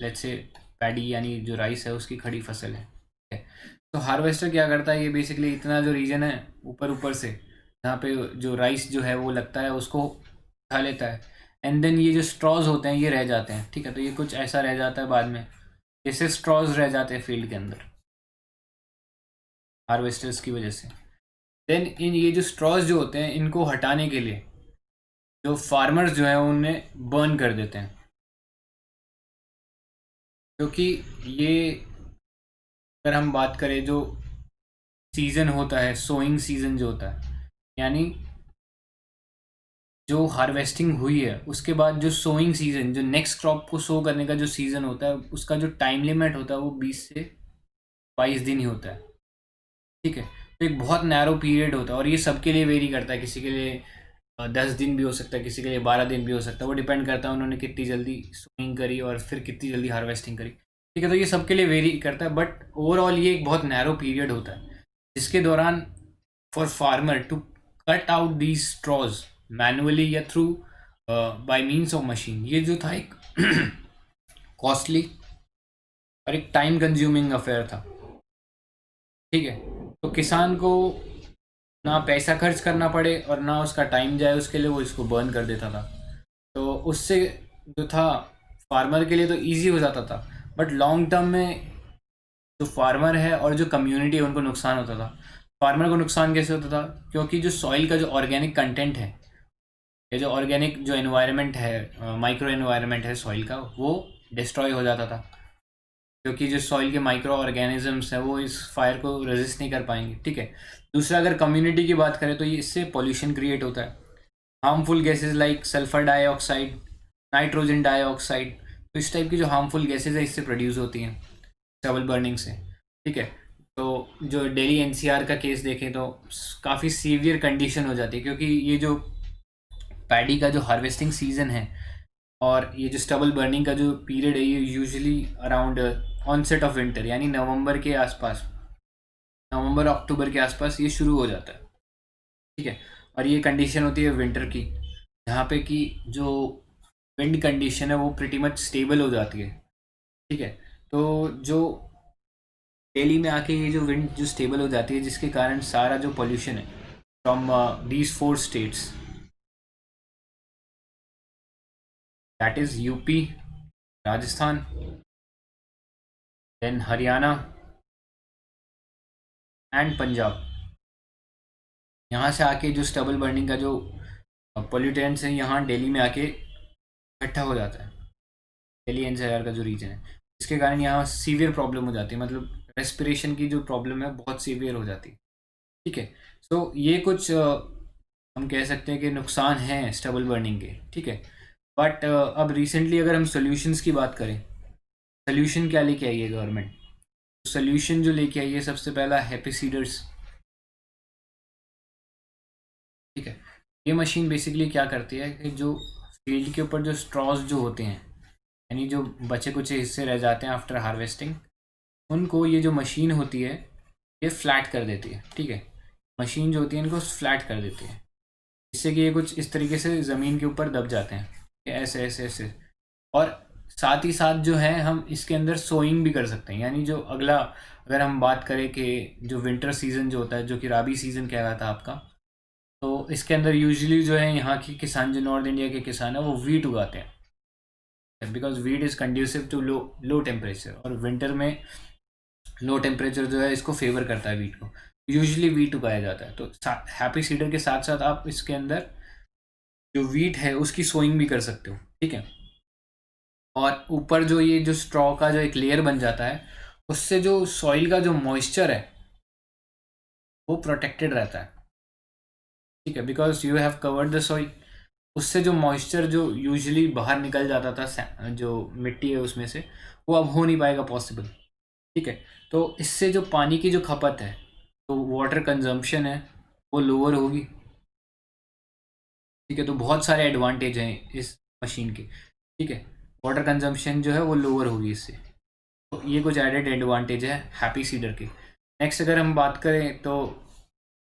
लेट्स से पैडी, यानी जो राइस है उसकी खड़ी फसल है, ठीक है। तो हार्वेस्टर क्या करता है, ये बेसिकली इतना जो रीजन है ऊपर ऊपर से जहाँ पे जो राइस जो है वो लगता है उसको उठा लेता है, एंड देन ये जो स्ट्रॉज होते हैं ये रह जाते हैं, ठीक है। तो ये कुछ ऐसा रह जाता है बाद में, जैसे स्ट्रॉज रह जाते हैं फील्ड के अंदर हार्वेस्टर्स की वजह से। देन इन ये जो स्ट्रॉज जो होते हैं इनको हटाने के लिए जो फार्मर्स जो है उन्हें बर्न कर देते हैं, क्योंकि ये अगर हम बात करें जो सीज़न होता है सोइंग सीज़न जो होता है, यानी जो हार्वेस्टिंग हुई है उसके बाद जो सोइंग सीज़न, जो नेक्स्ट क्रॉप को सो करने का जो सीज़न होता है उसका जो टाइम लिमिट होता है वो 20 से 22 दिन ही होता है, ठीक है। तो एक बहुत नैरो पीरियड होता है और ये सबके लिए वेरी करता है, किसी के लिए 10 दिन भी हो सकता है, किसी के लिए 12 दिन भी हो सकता है, वो डिपेंड करता है उन्होंने कितनी जल्दी सोइंग करी और फिर कितनी जल्दी हार्वेस्टिंग करी, ठीक है। तो ये सबके लिए वेरी करता है, बट ओवरऑल ये एक बहुत नैरो पीरियड होता है जिसके दौरान for farmer to cut out these straws manually या through by means of machine, ये जो था एक कॉस्टली और एक टाइम कंज्यूमिंग अफेयर था, ठीक है। तो किसान को ना पैसा खर्च करना पड़े और ना उसका टाइम जाए उसके लिए, वो इसको बर्न कर देता था। तो उससे जो था फार्मर के लिए तो इजी हो जाता था, बट लॉन्ग टर्म में जो फार्मर है और जो कम्युनिटी है उनको नुकसान होता था। फार्मर को नुकसान कैसे होता था, क्योंकि जो सॉइल का जो ऑर्गेनिक कंटेंट है या जो ऑर्गेनिक जो एनवायरनमेंट है, माइक्रो एनवायरनमेंट है सॉइल का, वो डिस्ट्रॉय हो जाता था, क्योंकि जो सॉइल के माइक्रो ऑर्गेनिजम्स हैं वो इस फायर को रेजिस्ट नहीं कर पाएंगे, ठीक है। दूसरा अगर कम्युनिटी की बात करें तो ये इससे पॉल्यूशन क्रिएट होता है, harmful gases like sulphur dioxide nitrogen dioxide. तो इस टाइप की जो हार्मफुल गैसेज है इससे प्रोड्यूस होती हैं स्टबल बर्निंग से। ठीक है, तो जो दिल्ली एनसीआर का केस देखें तो काफ़ी सीवियर कंडीशन हो जाती है, क्योंकि ये जो पैडी का जो हार्वेस्टिंग सीजन है और ये जो स्टबल बर्निंग का जो पीरियड है ये usually around onset of winter, यानी नवंबर के आसपास, नवंबर अक्टूबर के आसपास ये शुरू हो जाता है। ठीक है, और ये कंडीशन होती है विंटर की, जहाँ पे कि जो विंड कंडीशन है वो प्रिटी मच स्टेबल हो जाती है। ठीक है, तो जो दिल्ली में आके ये जो विंड जो स्टेबल हो जाती है, जिसके कारण सारा जो पोल्यूशन है from these 4 states, that is UP, Rajasthan, then Haryana and Punjab, यहाँ से आके जो स्टबल बर्निंग का जो पोल्यूटेंट्स है यहाँ दिल्ली में आके इकट्ठा हो जाता है, दिल्ली एनसीआर का जो रीजन है, जिसके कारण यहाँ सीवियर प्रॉब्लम हो जाती है, मतलब रेस्पिरेशन की जो प्रॉब्लम है बहुत सीवियर हो जाती है। ठीक है, सो ये कुछ हम कह सकते हैं कि नुकसान हैं स्टबल बर्निंग के। ठीक है, बट अब रिसेंटली अगर हम सोल्यूशंस की बात करें, सोल्यूशन क्या लेके आई है गवर्नमेंट? सोल्यूशन जो लेके आई है, सबसे पहला हैप्पी सीडर्स। ठीक है, ये मशीन बेसिकली क्या करती है कि जो फील्ड के ऊपर जो स्ट्रॉज जो होते हैं, यानी जो बचे कुछ हिस्से रह जाते हैं आफ्टर हार्वेस्टिंग, उनको ये जो मशीन होती है ये फ्लैट कर देती है। ठीक है, मशीन जो होती है इनको फ्लैट कर देती है, जिससे कि ये कुछ इस तरीके से ज़मीन के ऊपर दब जाते हैं, ऐसे ऐसे ऐसे। और साथ ही साथ जो है हम इसके अंदर सोइंग भी कर सकते हैं, यानी जो अगला अगर हम बात करें कि जो विंटर सीज़न जो होता है, जो कि राबी सीज़न कह रहा था आपका, तो इसके अंदर यूजुअली जो है यहाँ की किसान, जो नॉर्थ इंडिया के किसान है, वो वीट उगाते हैं, because wheat is conducive to low temperature, और विंटर में लो टेम्परेचर जो है इसको फेवर करता है वीट को, यूजुअली वीट उगाया जाता है। तो हैप्पी सीडर के साथ साथ आप इसके अंदर जो वीट है उसकी सोइंग भी कर सकते हो। ठीक है, और ऊपर जो ये जो स्ट्रॉ का जो एक लेयर बन जाता है, उससे जो सॉइल का जो मॉइस्चर है वो प्रोटेक्टेड रहता है। ठीक है, because you have covered the soil, उससे जो मॉइस्चर जो यूजुअली बाहर निकल जाता था, जो मिट्टी है उसमें से, वो अब हो नहीं पाएगा पॉसिबल। ठीक है, तो इससे जो पानी की जो खपत है, तो वाटर कंजम्पशन है वो लोअर होगी। ठीक है, तो बहुत सारे एडवांटेज हैं इस मशीन के। ठीक है, वाटर कंजम्पशन जो है वो लोअर होगी इससे, तो ये कुछ एडेड एडवांटेज है हैप्पी सीडर के। नेक्स्ट अगर हम बात करें तो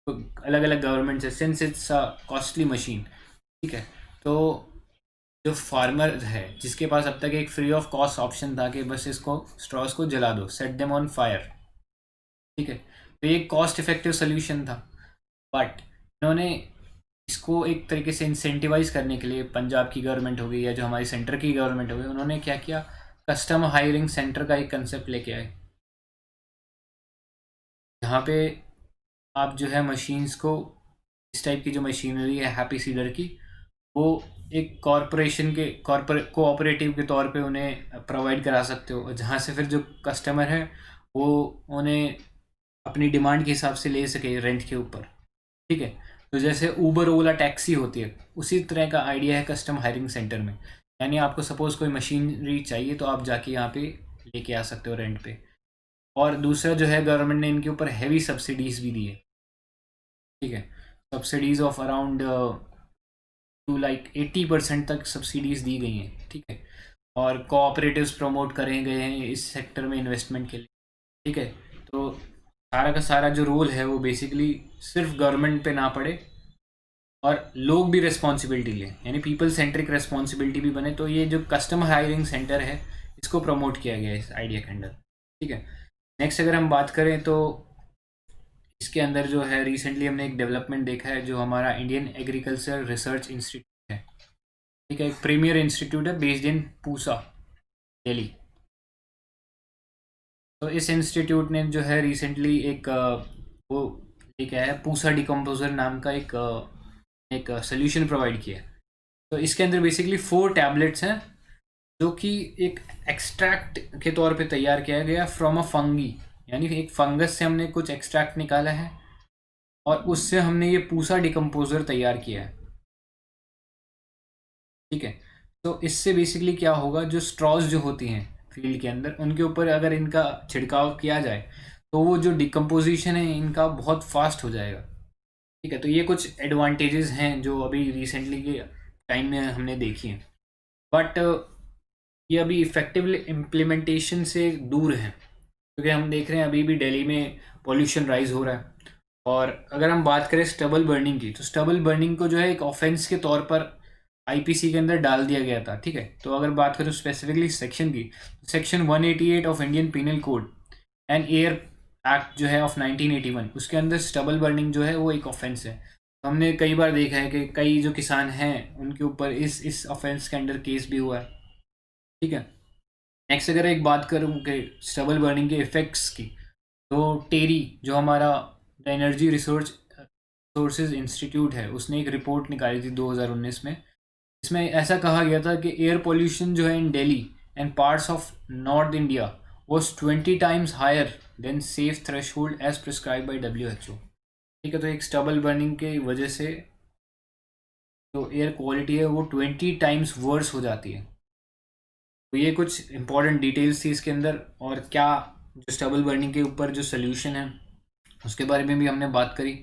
अलग अलग गवर्नमेंट से, since it's a costly machine, ठीक है, तो जो फार्मर है जिसके पास अब तक एक फ्री ऑफ कॉस्ट ऑप्शन था कि बस इसको स्ट्रॉस को जला दो, सेट देम ऑन फायर। ठीक है, तो ये कॉस्ट इफेक्टिव सोल्यूशन था, बट इन्होंने इसको एक तरीके से इंसेंटिवाइज करने के लिए, पंजाब की गवर्नमेंट हो गई या जो हमारी सेंटर की गवर्नमेंट हो गई, उन्होंने क्या किया, कस्टम हायरिंग सेंटर का एक कंसेप्ट लेके आए, जहाँ पे आप जो है मशीन्स को, इस टाइप की जो मशीनरी है हैप्पी सीडर की, वो एक कॉरपोरेशन के कोऑपरेटिव के तौर पे उन्हें प्रोवाइड करा सकते हो, जहाँ से फिर जो कस्टमर है वो उन्हें अपनी डिमांड के हिसाब से ले सके रेंट के ऊपर। ठीक है, तो जैसे ऊबर ओला टैक्सी होती है, उसी तरह का आइडिया है कस्टम हायरिंग सेंटर में, यानी आपको सपोज़ कोई मशीनरी चाहिए तो आप जाके यहाँ पे लेके आ सकते हो रेंट पे। और दूसरा जो है, गवर्नमेंट ने इनके ऊपर हैवी सब्सिडीज़ भी दी है। ठीक है, subsidies of around two like 80% तक सब्सिडीज़ दी गई हैं। ठीक है, और कोऑपरेटिव्स प्रमोट करे गए हैं इस सेक्टर में इन्वेस्टमेंट के लिए। ठीक है, तो सारा का सारा जो रोल है वो बेसिकली सिर्फ गवर्नमेंट पे ना पड़े और लोग भी रिस्पॉन्सिबिलिटी लें, यानी पीपल सेंट्रिक रिस्पॉन्सिबिलिटी भी बने। तो ये जो कस्टम हायरिंग सेंटर है इसको प्रमोट किया गया है इस आइडिया के अंडर। ठीक है, नेक्स्ट अगर हम बात करें तो इसके अंदर जो है रिसेंटली हमने एक डेवलपमेंट देखा है, जो हमारा इंडियन एग्रीकल्चर रिसर्च इंस्टीट्यूट है। ठीक है, एक प्रीमियर इंस्टीट्यूट है बेस्ड इन पूसा, दिल्ली। तो इस इंस्टीट्यूट ने जो है रिसेंटली एक वो एक है पूसा डिकम्पोजर नाम का एक सोल्यूशन प्रोवाइड किया है। तो इसके अंदर बेसिकली 4 टैबलेट्स हैं, जो कि एक एक्सट्रैक्ट के तौर पे तैयार किया गया फ्रॉम अ फंगी, यानी एक फंगस से हमने कुछ एक्सट्रैक्ट निकाला है और उससे हमने ये पूसा डिकम्पोजर तैयार किया है। ठीक है, तो इससे बेसिकली क्या होगा, जो स्ट्रॉज जो होती हैं फील्ड के अंदर, उनके ऊपर अगर इनका छिड़काव किया जाए तो वो जो डिकम्पोजिशन है इनका बहुत फास्ट हो जाएगा। ठीक है, तो ये कुछ एडवांटेजेस हैं जो अभी रिसेंटली के टाइम में हमने देखी हैं, बट ये अभी इफेक्टिवली इम्प्लीमेंटेशन से दूर है, क्योंकि हम देख रहे हैं अभी भी दिल्ली में पॉल्यूशन राइज हो रहा है। और अगर हम बात करें स्टबल बर्निंग की, तो स्टबल बर्निंग को जो है एक ऑफेंस के तौर पर आईपीसी के अंदर डाल दिया गया था। ठीक है, तो अगर बात करें स्पेसिफिकली सेक्शन की, section 188 of Indian Penal Code and Air Act जो है ऑफ 1981, उसके अंदर स्टबल बर्निंग जो है वो एक ऑफेंस है। तो हमने कई बार देखा है कि कई जो किसान हैं उनके ऊपर इस ऑफेंस के अंडर केस भी हुआ है। ठीक है, नेक्स्ट अगर एक बात करूँ कि स्टबल बर्निंग के इफ़ेक्ट्स की, तो टेरी जो हमारा द एनर्जी रिसोर्सेज इंस्टीट्यूट है, उसने एक रिपोर्ट निकाली थी 2019 में। इसमें ऐसा कहा गया था कि एयर पोल्यूशन जो है in Delhi and parts of north India was 20 times higher than safe threshold as prescribed by WHO। ठीक है, तो एक स्टबल बर्निंग की वजह से जो एयर क्वालिटी है वो 20 टाइम्स वर्स हो जाती है। तो ये कुछ इंपॉर्टेंट डिटेल्स थी इसके अंदर, और क्या जो स्टबल बर्निंग के ऊपर जो सोल्यूशन है उसके बारे में भी हमने बात करी।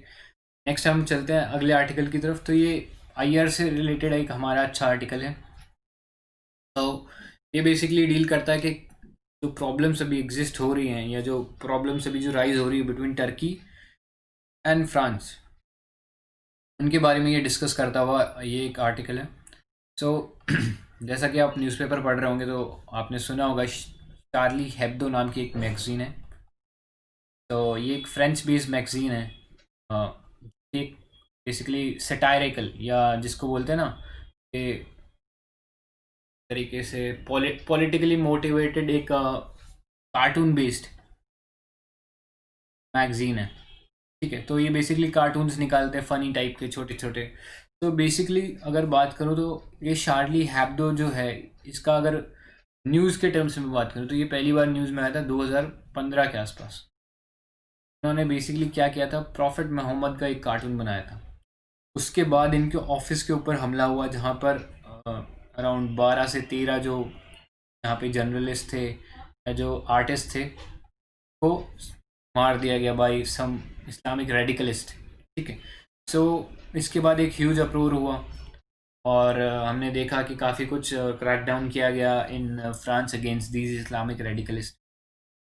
नेक्स्ट हम चलते हैं अगले आर्टिकल की तरफ। तो ये आईआर से रिलेटेड एक हमारा अच्छा आर्टिकल है। तो ये बेसिकली डील करता है कि जो प्रॉब्लम्स अभी एग्जिस्ट हो रही हैं, या जो प्रॉब्लम्स अभी जो राइज हो रही है बिटवीन टर्की एंड फ्रांस, उनके बारे में ये डिस्कस करता हुआ ये एक आर्टिकल है। सो जैसा कि आप न्यूज़पेपर पढ़ रहे होंगे तो आपने सुना होगा शार्ली हेब्दो नाम की एक मैगज़ीन है। तो ये एक फ्रेंच बेस्ड मैगज़ीन है। एक बेसिकली सटायरिकल, या जिसको बोलते हैं ना कि तरीके से पॉलिटिकली मोटिवेटेड एक कार्टून बेस्ड मैगज़ीन है। ठीक है, तो ये बेसिकली कार्टून्स निकालते हैं फ़नी टाइप के छोटे छोटे। तो बेसिकली अगर बात करूँ तो ये शार्ली हेब्दो जो है, इसका अगर न्यूज़ के टर्म्स में बात करूँ तो ये पहली बार न्यूज़ में आया था 2015 के आसपास। उन्होंने बेसिकली क्या किया था, प्रॉफिट मोहम्मद का एक कार्टून बनाया था। उसके बाद इनके ऑफिस के ऊपर हमला हुआ, जहाँ पर अराउंड 12 से 13 जो यहाँ पे जर्नलिस्ट थे या जो आर्टिस्ट थे को मार दिया गया बाई सम इस्लामिक रेडिकलिस्ट। ठीक है, सो इसके बाद एक ह्यूज अप्रोर हुआ, और हमने देखा कि काफ़ी कुछ क्रैकडाउन किया गया in France against these Islamic radicalist.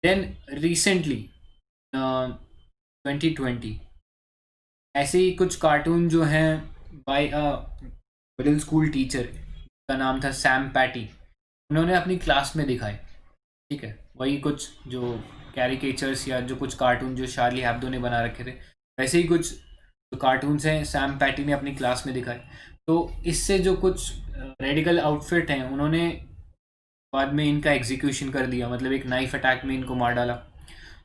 Then recently 2020 ऐसे ही कुछ कार्टून जो हैं by a middle school teacher, का नाम था सैम पैटी, उन्होंने अपनी क्लास में दिखाए। ठीक है, वही कुछ जो कैरिकेचर्स या जो कुछ कार्टून जो शार्ली हेब्दो ने बना रखे थे, वैसे ही कुछ जो कार्टून्स हैं सैम पैटी ने अपनी क्लास में दिखाए। तो इससे जो कुछ रेडिकल आउटफिट हैं, उन्होंने बाद में इनका एग्जीक्यूशन कर दिया, मतलब एक नाइफ अटैक में इनको मार डाला।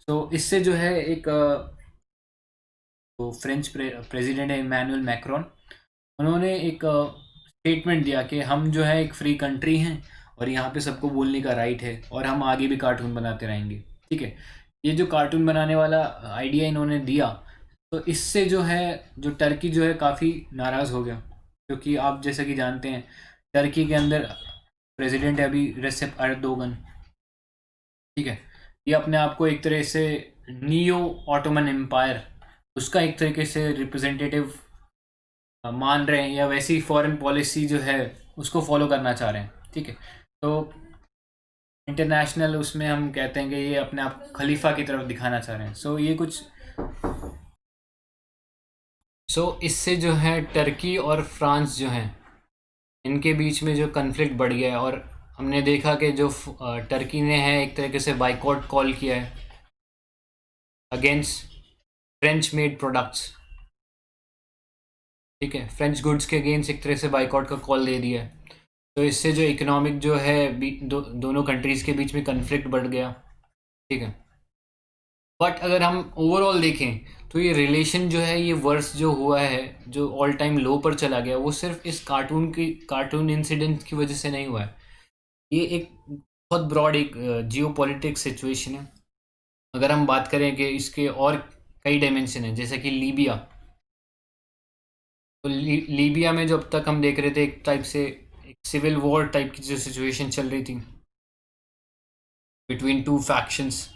तो इससे जो है एक तो फ्रेंच प्रेसिडेंट है इमैनुअल मैक्रोन, उन्होंने एक स्टेटमेंट दिया कि हम जो है एक फ्री कंट्री हैं और यहाँ पे सबको बोलने का राइट है, और हम आगे भी कार्टून बनाते रहेंगे। ठीक है, ये जो कार्टून बनाने वाला आइडिया इन्होंने दिया, तो इससे जो है जो टर्की जो है काफ़ी नाराज़ हो गया, क्योंकि आप जैसा कि जानते हैं टर्की के अंदर प्रेसिडेंट है अभी रेसेप अर्दोगन। ठीक है, ये अपने आप को एक तरह से नियो ऑटोमन एम्पायर, उसका एक तरीके से रिप्रेजेंटेटिव मान रहे हैं, या वैसी फॉरेन पॉलिसी जो है उसको फॉलो करना चाह रहे हैं। ठीक है, तो इंटरनेशनल उसमें हम कहते हैं कि ये अपने आप खलीफा की तरफ दिखाना चाह रहे हैं। ये कुछ इससे जो है टर्की और फ्रांस जो हैं इनके बीच में जो कन्फ्लिक्ट बढ़ गया है, और हमने देखा कि जो टर्की ने है एक तरीके से बाइकआउट कॉल किया है अगेंस्ट फ्रेंच मेड प्रोडक्ट्स। ठीक है, फ्रेंच गुड्स के अगेंस्ट एक तरह से बाइकआउट का कॉल दे दिया है। तो इससे जो इकोनॉमिक जो है दोनों कंट्रीज़ के बीच में कन्फ्लिक्ट बढ़ गया। ठीक है, बट अगर हम ओवरऑल देखें तो ये रिलेशन जो है ये वर्स जो हुआ है, जो ऑल टाइम लो पर चला गया, वो सिर्फ इस कार्टून इंसिडेंट की वजह से नहीं हुआ है। ये एक बहुत ब्रॉड एक जियो पॉलिटिक्स सिचुएशन है। अगर हम बात करें कि इसके और कई डायमेंशन हैं, जैसे कि लीबिया, तो लीबिया में जो अब तक हम देख रहे थे एक टाइप से एक सिविल वॉर टाइप की जो सिचुएशन चल रही थी बिटवीन टू फैक्शंस।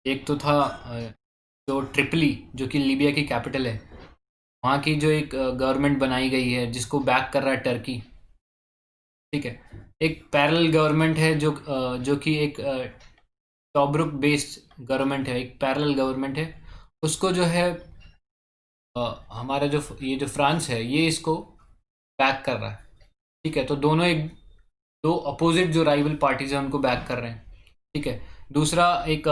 एक तो था जो ट्रिपली, जो कि लीबिया की कैपिटल है, वहाँ की जो एक गवर्नमेंट बनाई गई है जिसको बैक कर रहा है टर्की। ठीक है, एक पैरेलल गवर्नमेंट है जो कि एक टॉब्रुक बेस्ड गवर्नमेंट है, एक पैरेलल गवर्नमेंट है। उसको जो है हमारा जो ये जो फ्रांस है ये इसको बैक कर रहा है। ठीक है, तो दोनों एक दो अपोजिट जो राइवल पार्टीज हैं उनको बैक कर रहे हैं। ठीक है, दूसरा एक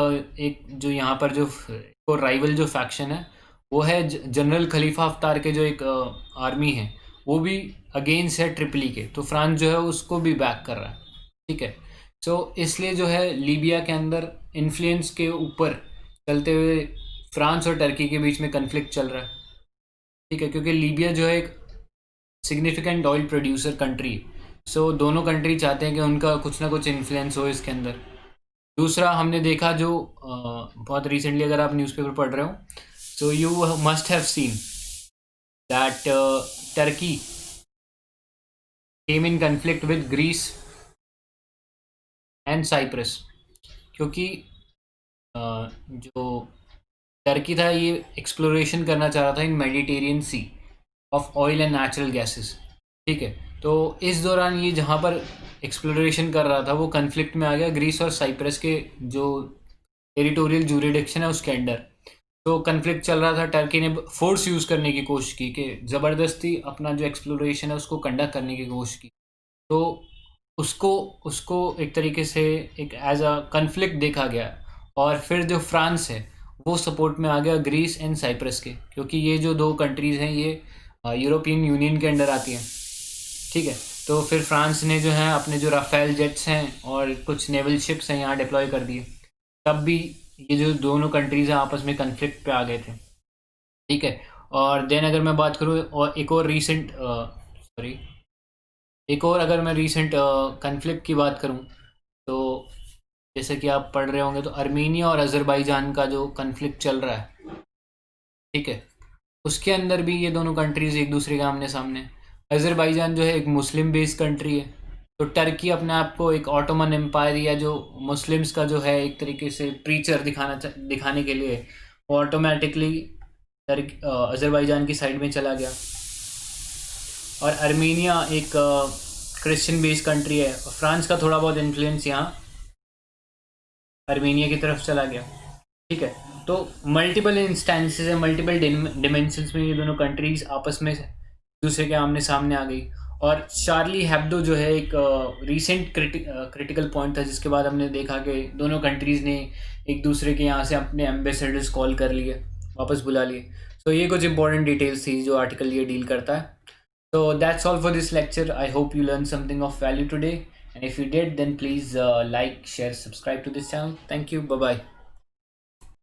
जो यहाँ पर जो राइवल जो फैक्शन है वो है जनरल खलीफा हफ्तार के जो एक आर्मी है, वो भी अगेंस्ट है ट्रिपली के, तो फ्रांस जो है उसको भी बैक कर रहा है। ठीक है, सो इसलिए जो है लीबिया के अंदर इन्फ्लुएंस के ऊपर चलते हुए फ्रांस और टर्की के बीच में कन्फ्लिक्ट चल रहा है। ठीक है, क्योंकि लीबिया जो है एक सिग्निफिकेंट ऑयल प्रोड्यूसर कंट्री, सो दोनों कंट्री चाहते हैं कि उनका कुछ ना कुछ इन्फ्लुएंस हो इसके अंदर। दूसरा हमने देखा जो बहुत रिसेंटली, अगर आप न्यूज़पेपर पढ़ रहे हो so you must have seen that Turkey came in conflict with Greece and Cyprus, क्योंकि जो टर्की था ये एक्सप्लोरेशन करना चाह रहा था in Mediterranean sea of oil and natural gases. ठीक है, तो इस दौरान ये जहाँ पर एक्सप्लोरेशन कर रहा था वो कन्फ्लिक्ट में आ गया ग्रीस और साइप्रस के जो टेरिटोरियल जूरिडिक्शन है उसके अंडर। तो कन्फ्लिक्ट चल रहा था, टर्की ने फोर्स यूज़ करने की कोशिश की कि ज़बरदस्ती अपना जो एक्सप्लोरेशन है उसको कंडक्ट करने की कोशिश की। तो उसको उसको एक तरीके से एक एज अ कन्फ्लिक्ट देखा गया, और फिर जो फ्रांस है वो सपोर्ट में आ गया ग्रीस एंड साइप्रस के, क्योंकि ये जो दो कंट्रीज़ हैं ये यूरोपियन यूनियन के अंडर आती हैं। ठीक है, तो फिर फ्रांस ने जो है अपने जो राफेल जेट्स हैं और कुछ नेवल शिप्स हैं यहाँ डिप्लॉय कर दिए। तब भी ये जो दोनों कंट्रीज़ हैं आपस में कन्फ्लिक्ट पे आ गए थे। ठीक है, और देन अगर मैं बात करूँ और एक और अगर मैं रीसेंट कन्फ्लिक्ट की बात करूँ, तो जैसे कि आप पढ़ रहे होंगे तो अर्मीनिया और अज़रबैजान का जो कन्फ्लिक्ट चल रहा है, ठीक है, उसके अंदर भी ये दोनों कंट्रीज़ एक दूसरे के आमने सामने। अज़रबैजान जो है एक मुस्लिम बेस्ड कंट्री है, तो टर्की अपने आप को एक ऑटोमन एम्पायर या जो मुस्लिम्स का जो है एक तरीके से प्रीचर दिखाने के लिए वो ऑटोमेटिकली अज़रबैजान की साइड में चला गया। और अर्मीनिया एक क्रिश्चियन बेस्ड कंट्री है, और फ्रांस का थोड़ा बहुत इन्फ्लुएंस यहाँ अर्मीनिया की तरफ चला गया। ठीक है, तो मल्टीपल इंस्टेंसेस है, मल्टीपल डिमेंशंस में ये दोनों कंट्रीज आपस में दूसरे के आमने सामने आ गई। और शार्ली हेब्डो जो है एक रीसेंट क्रिटिकल पॉइंट था, जिसके बाद हमने देखा कि दोनों कंट्रीज़ ने एक दूसरे के यहाँ से अपने एम्बेसडर्स कॉल कर लिए, वापस बुला लिए। तो ये कुछ इंपॉर्टेंट डिटेल्स थी जो आर्टिकल ये डील करता है। So that's all for this lecture. I hope you learned something of value today. And if you did, then please like, share, subscribe to this channel. Thank you. Bye-bye.